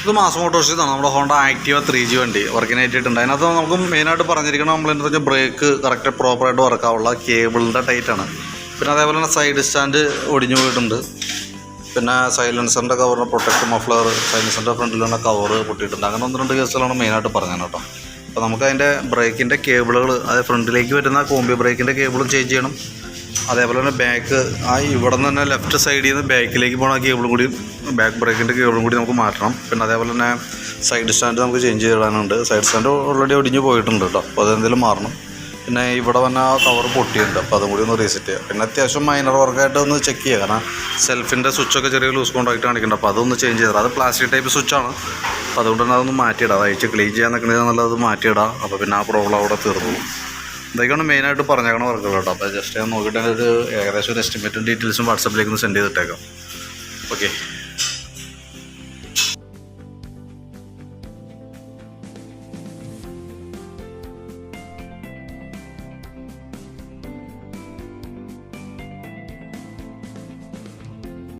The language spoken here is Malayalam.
ഇത് മാസ് മോട്ടോഴ്സിന്നാണ് നമ്മുടെ ഹോണ്ട ആക്റ്റീവ 3G വണ്ടി വർക്കിനായിട്ടുണ്ട്. അതിനകത്ത് നമുക്ക് മെയിനായിട്ട് പറഞ്ഞിരിക്കണം നമ്മളെന്താ വെച്ചാൽ ബ്രേക്ക് കറക്റ്റ് പ്രോപ്പറായിട്ട് വർക്കാവുള്ള കേബിളിൻ്റെ ടൈറ്റാണ്. പിന്നെ അതേപോലെ തന്നെ സൈഡ് സ്റ്റാൻഡ് ഒടിഞ്ഞു പോയിട്ടുണ്ട്. പിന്നെ സൈലൻസറിൻ്റെ കവറിന് പ്രൊട്ടക്റ്റ് മഫ്ലർ, സൈലൻസറിൻ്റെ ഫ്രണ്ടിലുള്ള കവറ് പൊട്ടിയിട്ടുണ്ട്. അങ്ങനെ 1-2 കേസുകളാണ് മെയിനായിട്ട് പറഞ്ഞത് കേട്ടോ. അപ്പോൾ നമുക്ക് അതിൻ്റെ ബ്രേക്കിൻ്റെ കേബിളുകൾ, അതായത് ഫ്രണ്ടിലേക്ക് വരുന്ന കോമ്പി ബ്രേക്കിൻ്റെ കേബിളും ചേഞ്ച് ചെയ്യണം. അതേപോലെ തന്നെ ബാക്ക് ഇവിടെ നിന്ന് തന്നെ ലെഫ്റ്റ് സൈഡിൽ നിന്ന് ബാക്കിലേക്ക് പോകുന്ന കേബിളും കൂടി, ബാക്ക് ബ്രേക്കിൻ്റെ കേബിളും കൂടി നമുക്ക് മാറ്റണം. പിന്നെ അതേപോലെ തന്നെ സൈഡ് സ്റ്റാൻഡ് നമുക്ക് ചേഞ്ച് ചെയ്തിടാനുണ്ട്. സൈഡ് സ്റ്റാൻഡ് ഓൾറെഡി ഒടിഞ്ഞ് പോയിട്ടുണ്ട് കേട്ടോ. അപ്പോൾ അതെന്തെങ്കിലും മാറണം. പിന്നെ ഇവിടെ വന്ന കവർ പൊട്ടിയിട്ടുണ്ട്. അപ്പോൾ അതും കൂടി ഒന്ന് റീസെറ്റ് ചെയ്യുക. പിന്നെ അത്യാവശ്യം മൈനർ വർക്കായിട്ട് ഒന്ന് ചെക്ക് ചെയ്യുക. കാരണം സെൽഫിൻ്റെ സ്വിച്ചൊക്കെ ചെറിയ ലൂസ് കോണ്ടാക്റ്റ് കാണിക്കുന്നുണ്ട്. അപ്പോൾ അതൊന്ന് ചേഞ്ച് ചെയ്താൽ, അത് പ്ലാസ്റ്റിക് ടൈപ്പ് സ്വിച്ചാണ്. അപ്പോൾ അതുകൊണ്ട് തന്നെ അതൊന്ന് മാറ്റിയിടാം. അത് അയച്ച് ക്ലീൻ ചെയ്യാൻ നിൽക്കുന്നത് നല്ലത് മാറ്റിയിടാം. അപ്പോൾ പിന്നെ ആ പ്രോബ്ലം അവിടെ തീർന്നു. ഇതൊക്കെയാണ് മെയിനായിട്ട് പറഞ്ഞേക്കണ വർക്കുകൾ കേട്ടോ. അപ്പോൾ ജസ്റ്റ് ഞാൻ നോക്കിയിട്ട് ഒരു ഏകദേശം ഒരു എസ്റ്റിമേറ്റും ഡീറ്റെയിൽസും വാട്സാപ്പിലേക്ക് ഒന്ന് സെൻഡ് ചെയ്തിട്ടേക്കാം. ഓക്കെ.